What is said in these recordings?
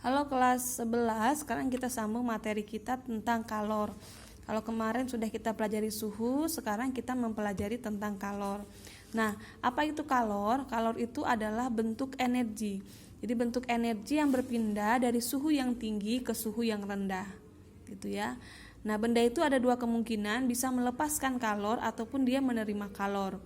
Halo kelas 11, sekarang kita sambung materi kita tentang kalor. Kalau kemarin sudah kita pelajari suhu, sekarang kita mempelajari tentang kalor. Nah, apa itu kalor? Kalor itu adalah bentuk energi. Jadi bentuk energi yang berpindah dari suhu yang tinggi ke suhu yang rendah. Gitu ya. Nah, benda itu ada dua kemungkinan, bisa melepaskan kalor ataupun dia menerima kalor.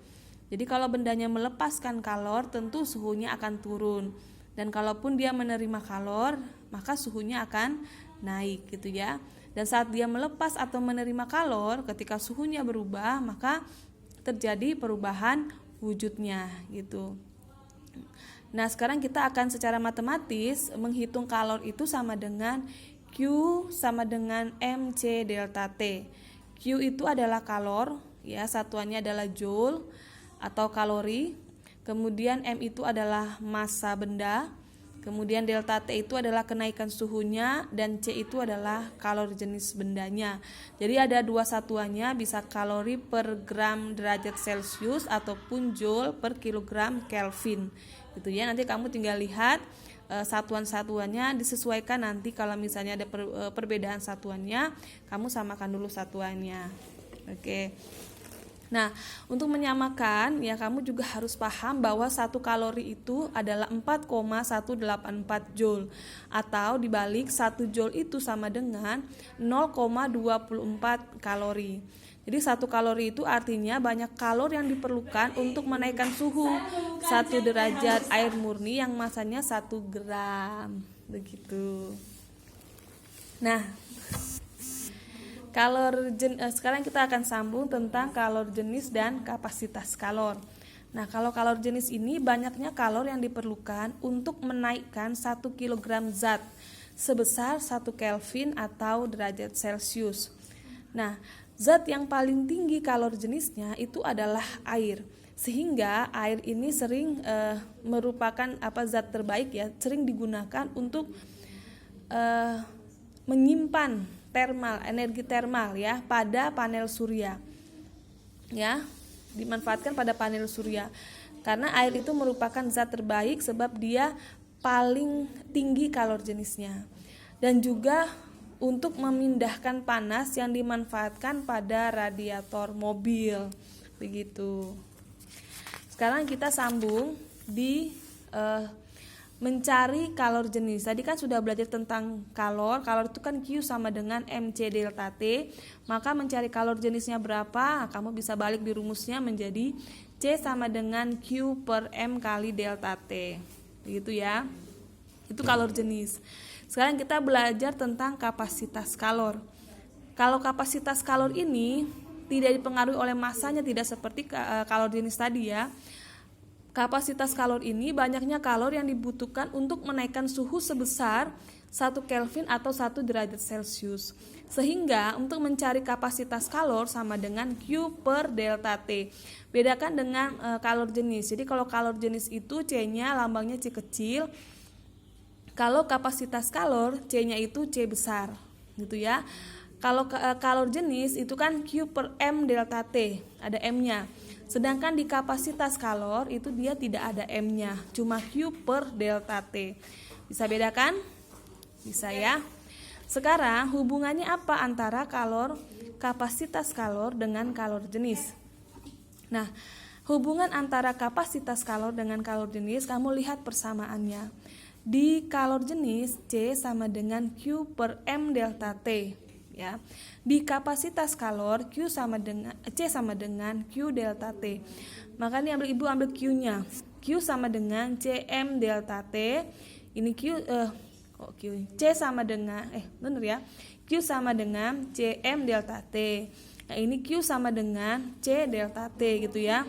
Jadi kalau bendanya melepaskan kalor, tentu suhunya akan turun. Dan kalaupun dia menerima kalor, maka suhunya akan naik gitu ya. Dan saat dia melepas atau menerima kalor, ketika suhunya berubah, maka terjadi perubahan wujudnya gitu. Nah, sekarang kita akan secara matematis menghitung kalor itu sama dengan Q sama dengan MC delta T. Q itu adalah kalor, ya, satuannya adalah joule atau kalori. Kemudian M itu adalah massa benda. Kemudian delta T itu adalah kenaikan suhunya, dan C itu adalah kalori jenis bendanya. Jadi ada dua satuannya, bisa kalori per gram derajat Celcius ataupun joule per kilogram Kelvin. Gitu ya. Nanti kamu tinggal lihat satuan-satuannya, disesuaikan nanti kalau misalnya ada perbedaan satuannya, kamu samakan dulu satuannya. Oke. Nah, untuk menyamakan ya kamu juga harus paham bahwa 1 kalori itu adalah 4,184 joule, atau dibalik 1 joule itu sama dengan 0,24 kalori. Jadi 1 kalori itu artinya banyak kalor yang diperlukan untuk menaikkan suhu 1 derajat air murni yang masanya 1 gram. Begitu. Nah, sekarang kita akan sambung tentang kalor jenis dan kapasitas kalor. Nah, kalau kalor jenis ini banyaknya kalor yang diperlukan untuk menaikkan 1 kg zat sebesar 1 Kelvin atau derajat Celcius. Nah, zat yang paling tinggi kalor jenisnya itu adalah air. Sehingga air ini sering merupakan zat terbaik ya, sering digunakan untuk menyimpan energi termal ya pada panel surya. Ya, dimanfaatkan pada panel surya. Karena air itu merupakan zat terbaik sebab dia paling tinggi kalor jenisnya. Dan juga untuk memindahkan panas yang dimanfaatkan pada radiator mobil. Begitu. Sekarang kita sambung di mencari kalor jenis. Tadi kan sudah belajar tentang kalor. Kalor itu kan Q sama dengan MC delta T. Maka mencari kalor jenisnya berapa? Kamu bisa balik di rumusnya menjadi C sama dengan Q per M kali delta T. Begitu ya. Itu kalor jenis. Sekarang kita belajar tentang kapasitas kalor. Kalau kapasitas kalor ini tidak dipengaruhi oleh masanya, tidak seperti kalor jenis tadi ya. Kapasitas kalor ini banyaknya kalor yang dibutuhkan untuk menaikkan suhu sebesar 1 Kelvin atau 1 derajat Celcius. Sehingga untuk mencari kapasitas kalor sama dengan Q per delta T. Bedakan dengan kalor jenis. Jadi kalau kalor jenis itu C-nya lambangnya C kecil. Kalau kapasitas kalor C-nya itu C besar. Gitu ya. Kalau kalor jenis itu kan Q per M delta T. Ada M-nya. Sedangkan di kapasitas kalor itu dia tidak ada M-nya, cuma Q per delta T. Bisa bedakan? Bisa ya. Sekarang hubungannya apa antara kapasitas kalor dengan kalor jenis? Nah, hubungan antara kapasitas kalor dengan kalor jenis, kamu lihat persamaannya. Di kalor jenis C sama dengan Q per M delta T. Ya. Di kapasitas kalor C sama dengan Q delta T. Maka ini Ibu ambil Q-nya. Q sama dengan Cm delta T. Ini C sama dengan benar ya. Q sama dengan Cm delta T. Nah, ini Q sama dengan C delta T gitu ya.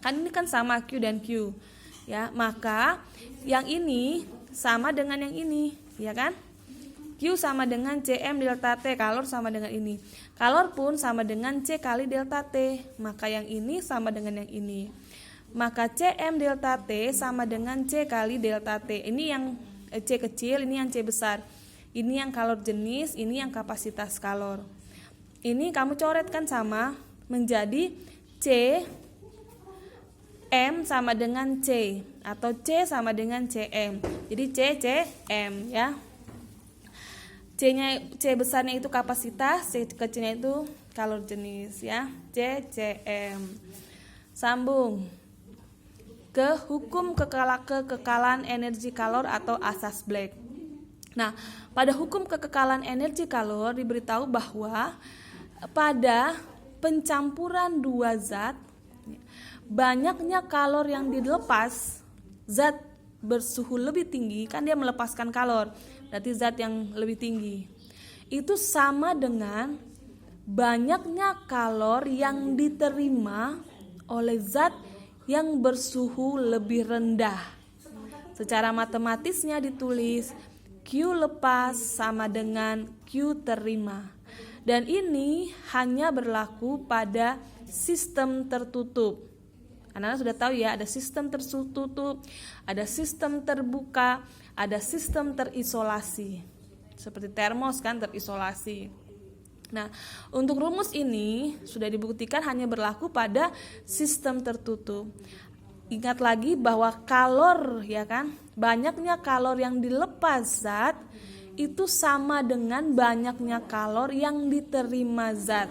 Kan ini kan sama Q dan Q. Ya, maka yang ini sama dengan yang ini, ya kan? Q sama dengan Cm delta T, kalor sama dengan ini. Kalor pun sama dengan C kali delta T, maka yang ini sama dengan yang ini. Maka Cm delta T sama dengan C kali delta T. Ini yang C kecil, ini yang C besar. Ini yang kalor jenis, ini yang kapasitas kalor. Ini kamu coretkan sama menjadi C M sama dengan C atau C sama dengan CM. Jadi CCM ya. C besarnya itu kapasitas, C kecilnya itu kalor jenis ya. CCM. Sambung ke hukum kekekalan energi kalor atau asas Black. Nah, pada hukum kekekalan energi kalor diberitahu bahwa pada pencampuran dua zat, banyaknya kalor yang dilepas, zat bersuhu lebih tinggi kan dia melepaskan kalor, berarti zat yang lebih tinggi itu sama dengan banyaknya kalor yang diterima oleh zat yang bersuhu lebih rendah. Secara matematisnya ditulis Q lepas sama dengan Q terima, dan ini hanya berlaku pada sistem tertutup. Anak-anak sudah tahu ya, ada sistem tertutup, ada sistem terbuka, ada sistem terisolasi. Seperti termos kan terisolasi. Nah, untuk rumus ini sudah dibuktikan hanya berlaku pada sistem tertutup. Ingat lagi bahwa kalor ya kan, banyaknya kalor yang dilepas zat itu sama dengan banyaknya kalor yang diterima zat.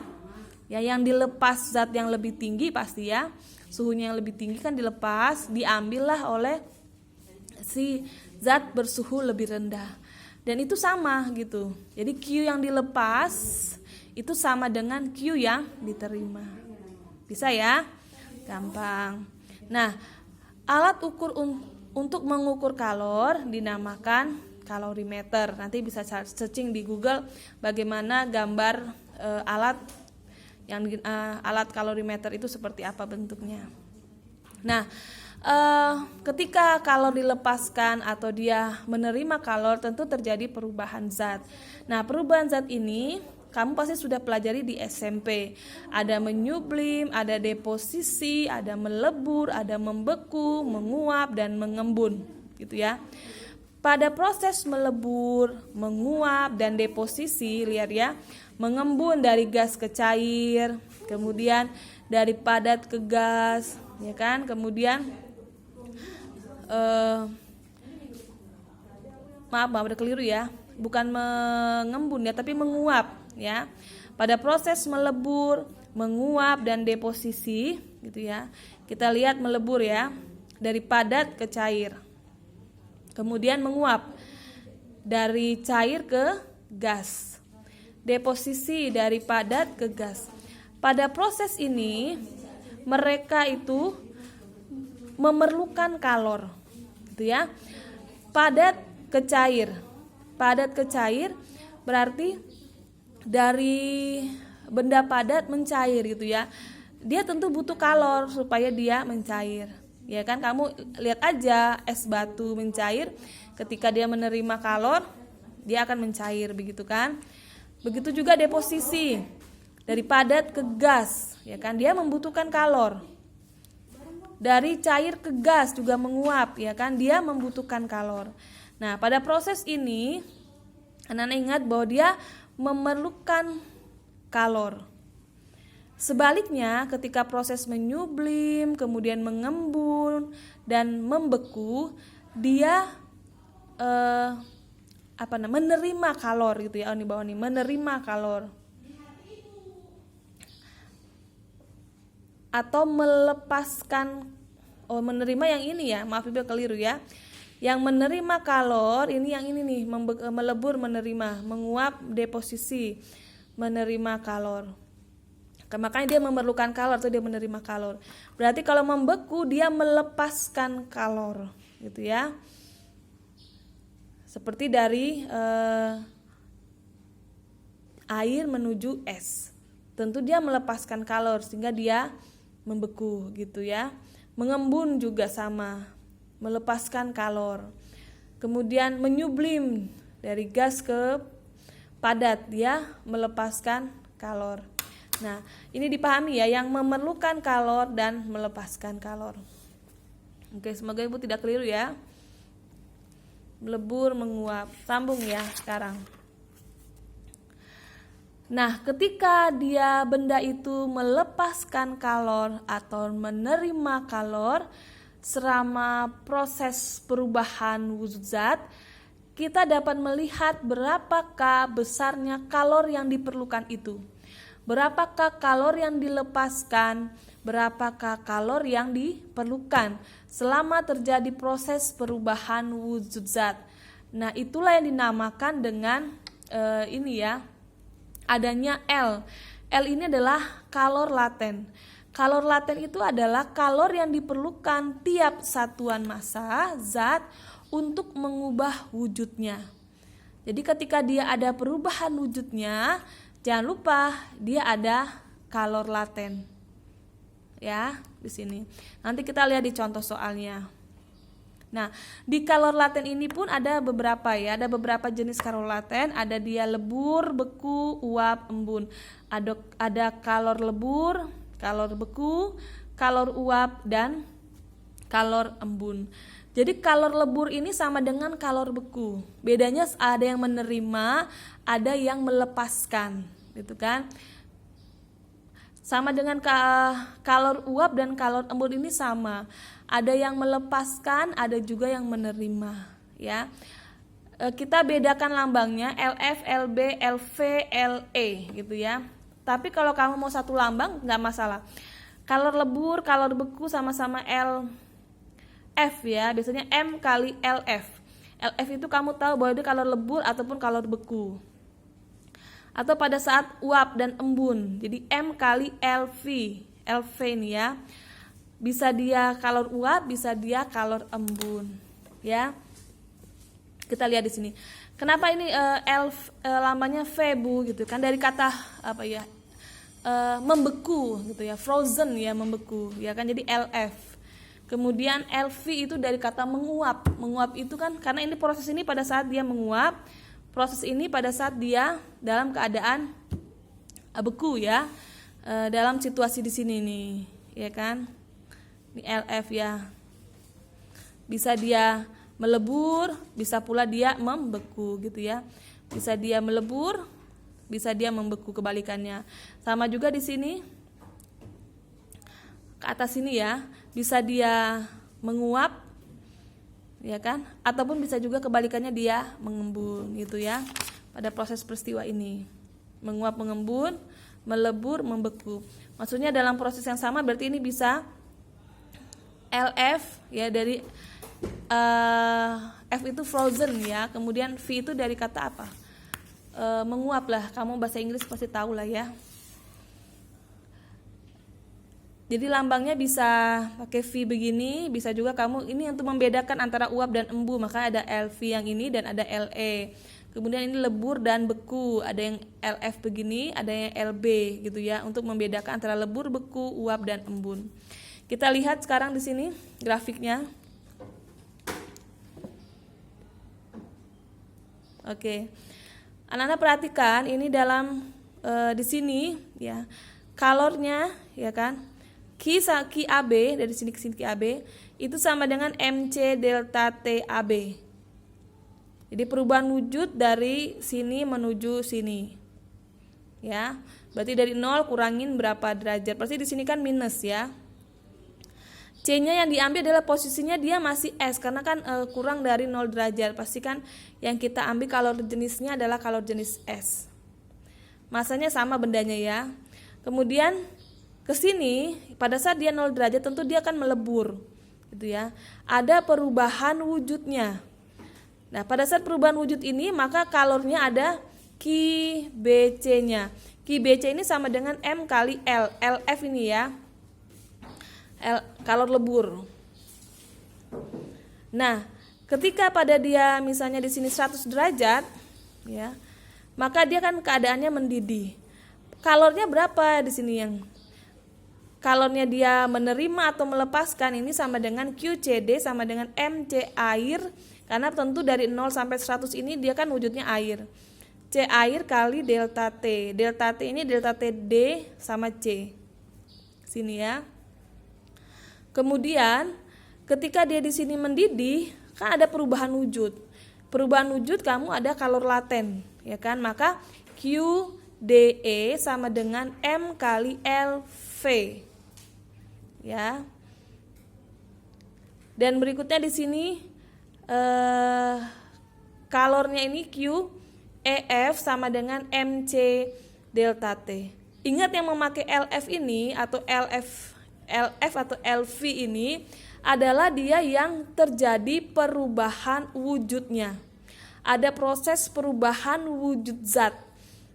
Ya, yang dilepas zat yang lebih tinggi pasti ya. Suhunya yang lebih tinggi kan dilepas, diambillah oleh si zat bersuhu lebih rendah. Dan itu sama gitu. Jadi Q yang dilepas itu sama dengan Q yang diterima. Bisa ya? Gampang. Nah, alat ukur untuk mengukur kalor dinamakan kalorimeter. Nanti bisa searching di Google bagaimana gambar alat kalorimeter itu seperti apa bentuknya. Nah, ketika kalor dilepaskan atau dia menerima kalor, tentu terjadi perubahan zat. Nah, perubahan zat ini kamu pasti sudah pelajari di SMP. Ada menyublim, ada deposisi, ada melebur, ada membeku, menguap, dan mengembun, gitu ya. Pada proses melebur, menguap, dan deposisi, lihat ya, mengembun dari gas ke cair, kemudian dari padat ke gas, ya kan, kemudian maaf ada keliru ya, bukan mengembun ya, tapi menguap ya. Pada proses melebur, menguap, dan deposisi, gitu ya, kita lihat melebur ya, dari padat ke cair. Kemudian menguap dari cair ke gas. Deposisi dari padat ke gas. Pada proses ini mereka itu memerlukan kalor, gitu ya. Padat ke cair. Padat ke cair berarti dari benda padat mencair gitu ya. Dia tentu butuh kalor supaya dia mencair. Ya kan, kamu lihat aja es batu mencair, ketika dia menerima kalor, dia akan mencair begitu kan. Begitu juga deposisi dari padat ke gas, ya kan, dia membutuhkan kalor. Dari cair ke gas juga menguap, ya kan, dia membutuhkan kalor. Nah, pada proses ini anak-anak ingat bahwa dia memerlukan kalor. Sebaliknya, ketika proses menyublim, kemudian mengembun dan membeku, dia menerima kalor gitu ya. Di bawah ini menerima kalor atau melepaskan. Menerima yang ini ya, maaf ibu keliru ya. Yang menerima kalor ini yang ini nih, melebur menerima, menguap deposisi, menerima kalor. Makanya dia memerlukan kalor atau dia menerima kalor. Berarti kalau membeku dia melepaskan kalor, gitu ya. Seperti dari air menuju es. Tentu dia melepaskan kalor sehingga dia membeku, gitu ya. Mengembun juga sama, melepaskan kalor. Kemudian menyublim dari gas ke padat, dia melepaskan kalor. Nah, ini dipahami ya, yang memerlukan kalor dan melepaskan kalor. Oke, semoga ibu tidak keliru ya. Melebur, menguap. Sambung ya sekarang. Nah, ketika benda itu melepaskan kalor atau menerima kalor selama proses perubahan wujud zat, kita dapat melihat berapakah besarnya kalor yang diperlukan itu. Berapakah kalor yang dilepaskan, berapakah kalor yang diperlukan selama terjadi proses perubahan wujud zat. Nah, itulah yang dinamakan dengan adanya L. L ini adalah kalor laten. Kalor laten itu adalah kalor yang diperlukan tiap satuan massa zat untuk mengubah wujudnya. Jadi ketika dia ada perubahan wujudnya, jangan lupa dia ada kalor laten. Ya, di sini. Nanti kita lihat di contoh soalnya. Nah, di kalor laten ini pun ada beberapa ya, ada beberapa jenis kalor laten, ada dia lebur, beku, uap, embun. Ada kalor lebur, kalor beku, kalor uap, dan kalor embun. Jadi kalor lebur ini sama dengan kalor beku. Bedanya ada yang menerima, ada yang melepaskan, gitu kan? Sama dengan kalor uap dan kalor embun ini sama. Ada yang melepaskan, ada juga yang menerima, ya. Kita bedakan lambangnya LF, LB, LV, LE gitu ya. Tapi kalau kamu mau satu lambang nggak masalah. Kalor lebur, kalor beku sama-sama LF ya. Biasanya M kali LF. LF itu kamu tahu bahwa itu kalor lebur ataupun kalor beku. Atau pada saat uap dan embun. Jadi M kali LV. LV ini ya. Bisa dia kalor uap, bisa dia kalor embun, ya. Kita lihat di sini. Kenapa ini lambangnya Febu gitu kan, dari kata apa ya? Membeku gitu ya, frozen ya, membeku ya kan, jadi LF. Kemudian LV itu dari kata menguap. Menguap itu kan karena ini proses ini pada saat dia menguap, proses ini pada saat dia dalam keadaan beku ya. Dalam situasi di sini nih, ya kan? Ini LF ya. Bisa dia melebur, bisa pula dia membeku gitu ya. Bisa dia melebur, bisa dia membeku, kebalikannya. Sama juga di sini. Ke atas sini ya, bisa dia menguap ya kan? Ataupun bisa juga kebalikannya dia mengembun gitu ya. Pada proses peristiwa ini. Menguap, mengembun, melebur, membeku. Maksudnya dalam proses yang sama, berarti ini bisa LF ya, dari F itu frozen ya, kemudian V itu dari kata apa? Menguap lah, kamu bahasa Inggris pasti tahu lah ya. Jadi lambangnya bisa pakai V begini, bisa juga kamu ini untuk membedakan antara uap dan embu, maka ada LV yang ini dan ada LE. Kemudian ini lebur dan beku, ada yang LF begini, ada yang LB gitu ya, untuk membedakan antara lebur, beku, uap dan embun. Kita lihat sekarang di sini grafiknya. Oke. Anak-anak perhatikan ini dalam di sini ya. Kalornya ya kan. Q AB dari sini ke sini Q AB itu sama dengan MC delta T AB. Jadi perubahan wujud dari sini menuju sini. Ya. Berarti dari 0 kurangin berapa derajat? Pasti di sini kan minus ya. C-nya yang diambil adalah posisinya dia masih S karena kan kurang dari 0 derajat. Pastikan yang kita ambil kalor jenisnya adalah kalor jenis S. Masanya sama bendanya ya. Kemudian ke sini pada saat dia 0 derajat tentu dia akan melebur gitu ya. Ada perubahan wujudnya. Nah, pada saat perubahan wujud ini maka kalornya ada QBC-nya. QBC ini sama dengan M kali L. LF ini ya. Kalor lebur. Nah, ketika pada dia misalnya di sini 100 derajat, ya, maka dia kan keadaannya mendidih. Kalornya berapa di sini yang kalornya dia menerima atau melepaskan ini sama dengan QCD sama dengan MC air, karena tentu dari 0 sampai 100 ini dia kan wujudnya air. C air kali delta T. Delta T ini delta T D sama C. Sini ya. Kemudian ketika dia di sini mendidih, kan ada perubahan wujud. Perubahan wujud kamu ada kalor laten, ya kan? Maka Q DE sama dengan M kali LV. Ya. Dan berikutnya di sini kalornya ini Q EF sama dengan MC delta T. Ingat yang memakai LF ini atau LF atau LV ini adalah dia yang terjadi perubahan wujudnya. Ada proses perubahan wujud zat.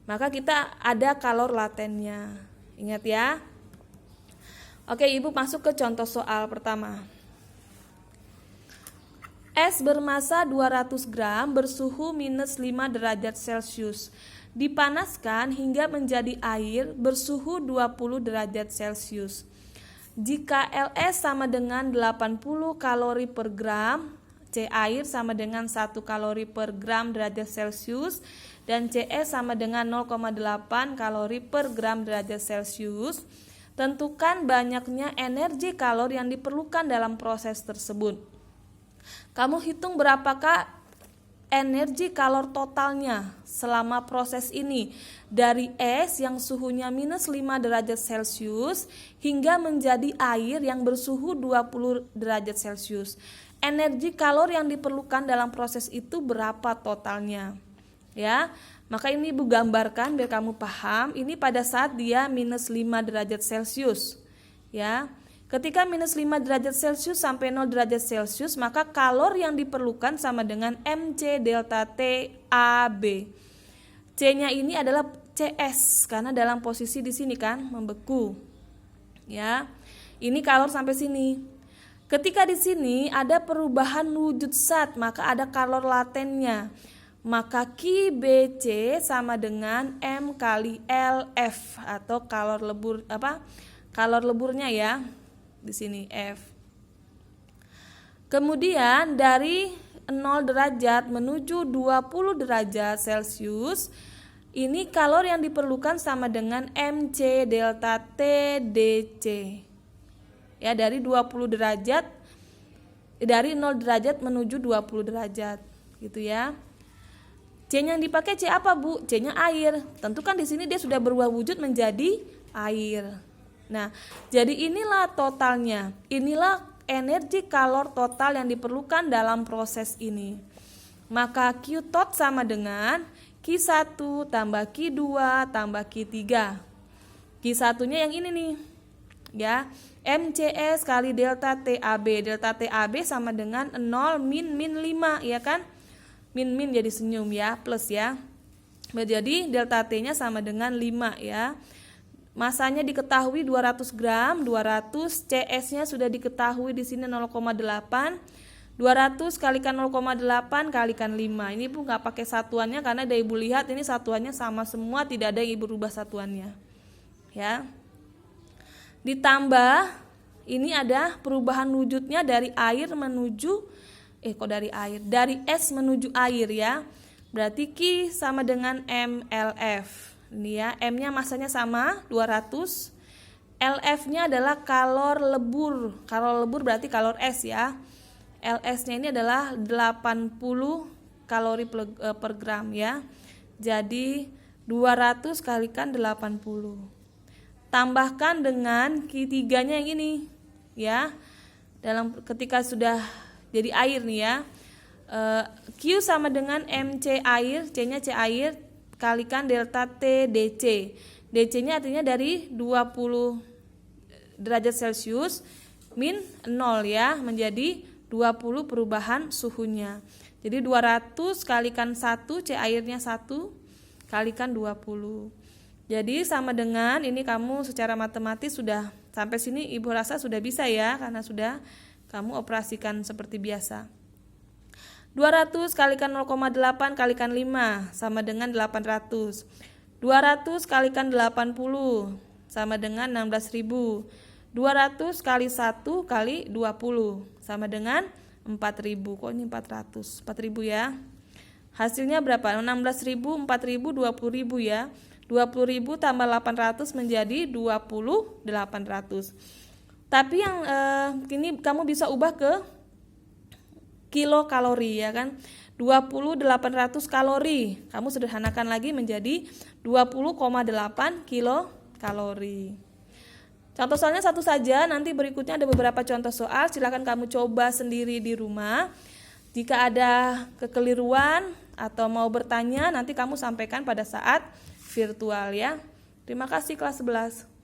Maka kita ada kalor latennya. Ingat ya. Oke, Ibu masuk ke contoh soal pertama. Es bermasa 200 gram bersuhu minus 5 derajat Celcius. Dipanaskan hingga menjadi air bersuhu 20 derajat Celcius. Jika LS sama dengan 80 kalori per gram, C air sama dengan 1 kalori per gram derajat Celcius, dan CS sama dengan 0,8 kalori per gram derajat Celcius, tentukan banyaknya energi kalor yang diperlukan dalam proses tersebut. Kamu hitung berapakah energi kalor totalnya selama proses ini dari es yang suhunya minus 5 derajat Celcius hingga menjadi air yang bersuhu 20 derajat Celcius. Energi kalor yang diperlukan dalam proses itu berapa totalnya? Ya, maka ini Ibu gambarkan biar kamu paham. Ini pada saat dia minus 5 derajat Celcius. Ya. Ketika minus 5 derajat Celcius sampai 0 derajat Celcius, maka kalor yang diperlukan sama dengan MC delta T AB. C-nya ini adalah CS karena dalam posisi di sini kan membeku. Ya. Ini kalor sampai sini. Ketika di sini ada perubahan wujud zat, maka ada kalor latennya. Maka QBC sama dengan M kali LF atau kalor lebur kalor leburnya ya. Di sini F. Kemudian dari 0 derajat menuju 20 derajat Celcius, ini kalor yang diperlukan sama dengan MC delta T DC. Ya, dari 20 derajat dari 0 derajat menuju 20 derajat gitu ya. C-nya yang dipakai C apa, Bu? C-nya air. Tentu kan di sini dia sudah berubah wujud menjadi air. Nah, jadi inilah totalnya. Inilah energi kalor total yang diperlukan dalam proses ini. Maka Q tot sama dengan Q1 tambah Q2 tambah Q3. Q1-nya yang ini nih. Ya, MCS kali delta TAB. Delta TAB sama dengan 0 min 5, ya kan? Min jadi senyum ya, plus ya. Jadi delta T-nya sama dengan 5 ya. Masanya diketahui 200 gram, 200, CS-nya sudah diketahui di sini 0,8. 200 kalikan 0,8 kalikan 5. Ini Ibu nggak pakai satuannya karena dari Ibu lihat ini satuannya sama semua, tidak ada yang Ibu rubah satuannya. Ya. Ditambah ini ada perubahan wujudnya dari air menuju dari es menuju air ya. Berarti Q sama dengan MLF. Ini ya, M-nya masanya sama 200. LF-nya adalah kalor lebur. Kalor lebur berarti kalor es ya. LS-nya ini adalah 80 kalori per gram ya. Jadi 200 kalikan 80. Tambahkan dengan Q3-nya yang ini ya. Ketika sudah jadi air nih ya. Q sama dengan MC air, C-nya C air kalikan delta T DC. DC-nya artinya dari 20 derajat Celcius min 0 ya, menjadi 20 perubahan suhunya. Jadi 200 kalikan 1, C airnya 1 kalikan 20. Jadi sama dengan ini kamu secara matematis sudah sampai sini Ibu rasa sudah bisa ya, karena sudah kamu operasikan seperti biasa. 200 kalikan 0,8 kalikan 5 sama dengan 800. 200 kalikan 80 sama dengan 16.000. 200 kali 1 kali 20 sama dengan 4.000. Kok ini 400? 4.000 ya. Hasilnya berapa? 16.000, 4.000, 20.000 ya. 20.000 tambah 800 menjadi 20.800. Tapi yang ini kamu bisa ubah ke kilokalori ya kan. 20.800 kalori. Kamu sederhanakan lagi menjadi 20,8 kilokalori. Contoh soalnya satu saja, nanti berikutnya ada beberapa contoh soal, silakan kamu coba sendiri di rumah. Jika ada kekeliruan atau mau bertanya, nanti kamu sampaikan pada saat virtual ya. Terima kasih kelas 11.